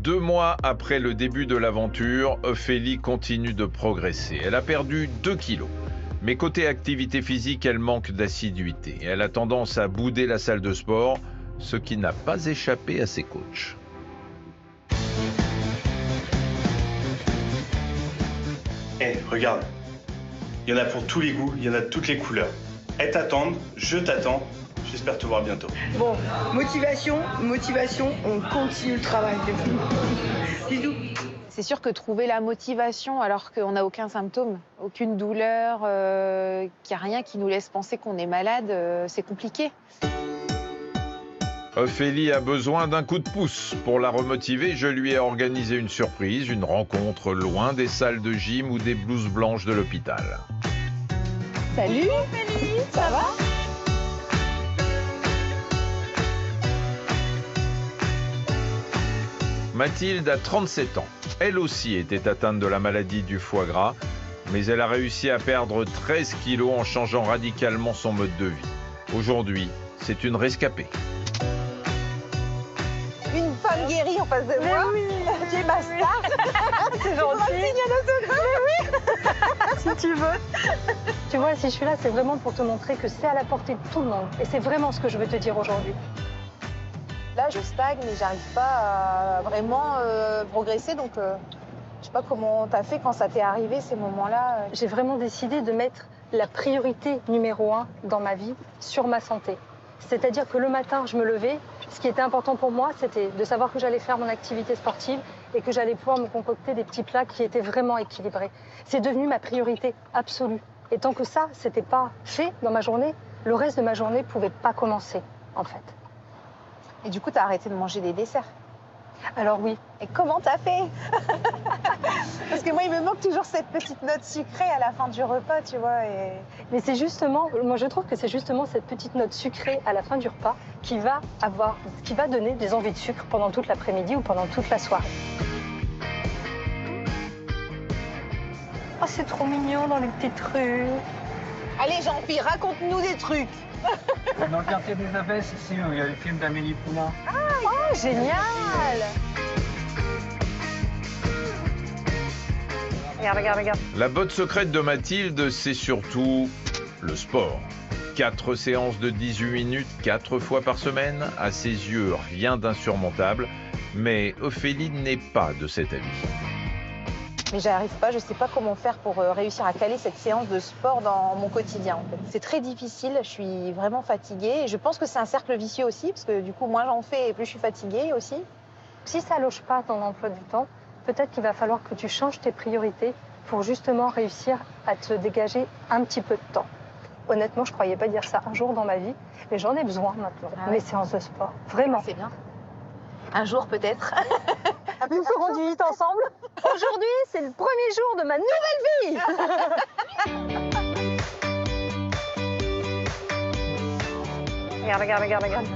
2 mois après le début de l'aventure, Ophélie continue de progresser. Elle a perdu 2 kilos. Mais côté activité physique, elle manque d'assiduité. Elle a tendance à bouder la salle de sport, ce qui n'a pas échappé à ses coachs. Regarde. Il y en a pour tous les goûts, il y en a de toutes les couleurs. Elles t'attendent, je t'attends. J'espère te voir bientôt. Bon, motivation, on continue le travail. Bisous. C'est sûr que trouver la motivation alors qu'on n'a aucun symptôme, aucune douleur, qu'il n'y a rien qui nous laisse penser qu'on est malade, c'est compliqué. Ophélie a besoin d'un coup de pouce. Pour la remotiver, je lui ai organisé une surprise, une rencontre loin des salles de gym ou des blouses blanches de l'hôpital. Salut Ophélie, ça va ? Mathilde a 37 ans. Elle aussi était atteinte de la maladie du foie gras, mais elle a réussi à perdre 13 kilos en changeant radicalement son mode de vie. Aujourd'hui, c'est une rescapée. Une femme guérie en face de moi. Oui. Tu es ma star. C'est gentil. Si tu veux. Tu vois, si je suis là, c'est vraiment pour te montrer que c'est à la portée de tout le monde. Et c'est vraiment ce que je veux te dire aujourd'hui. Là, je stagne et j'arrive pas à vraiment progresser. Donc, je sais pas comment t'as fait quand ça t'est arrivé, ces moments-là. J'ai vraiment décidé de mettre la priorité numéro 1 dans ma vie sur ma santé. C'est-à-dire que le matin, je me levais. Ce qui était important pour moi, c'était de savoir que j'allais faire mon activité sportive et que j'allais pouvoir me concocter des petits plats qui étaient vraiment équilibrés. C'est devenu ma priorité absolue. Et tant que ça, c'était pas fait dans ma journée, le reste de ma journée pouvait pas commencer, en fait. Et du coup, t'as arrêté de manger des desserts. Alors oui. Et comment t'as fait? Parce que moi, il me manque toujours cette petite note sucrée à la fin du repas, tu vois. Mais c'est justement, moi je trouve que c'est justement cette petite note sucrée à la fin du repas qui va donner des envies de sucre pendant toute l'après-midi ou pendant toute la soirée. Oh, c'est trop mignon dans les petites rues. Allez, Jean-Pierre, raconte-nous des trucs. Dans le quartier des Abbesses, ici, où il y a le film d'Amélie Poulain. Ah, oh, génial! Regarde. La botte secrète de Mathilde, c'est surtout le sport. 4 séances de 18 minutes, 4 fois par semaine. À ses yeux, rien d'insurmontable. Mais Ophélie n'est pas de cet avis. Mais j'arrive pas, je sais pas comment faire pour réussir à caler cette séance de sport dans mon quotidien. En fait. C'est très difficile, je suis vraiment fatiguée. Et je pense que c'est un cercle vicieux aussi, parce que du coup, moins j'en fais et plus je suis fatiguée aussi. Si ça loge pas ton emploi du temps, peut-être qu'il va falloir que tu changes tes priorités pour justement réussir à te dégager un petit peu de temps. Honnêtement, je croyais pas dire ça un jour dans ma vie, mais j'en ai besoin maintenant, mes séances de sport. Vraiment. C'est bien. Un jour peut-être. Nous ferons du 8 ensemble. Aujourd'hui, c'est le premier jour de ma nouvelle vie. Regarde.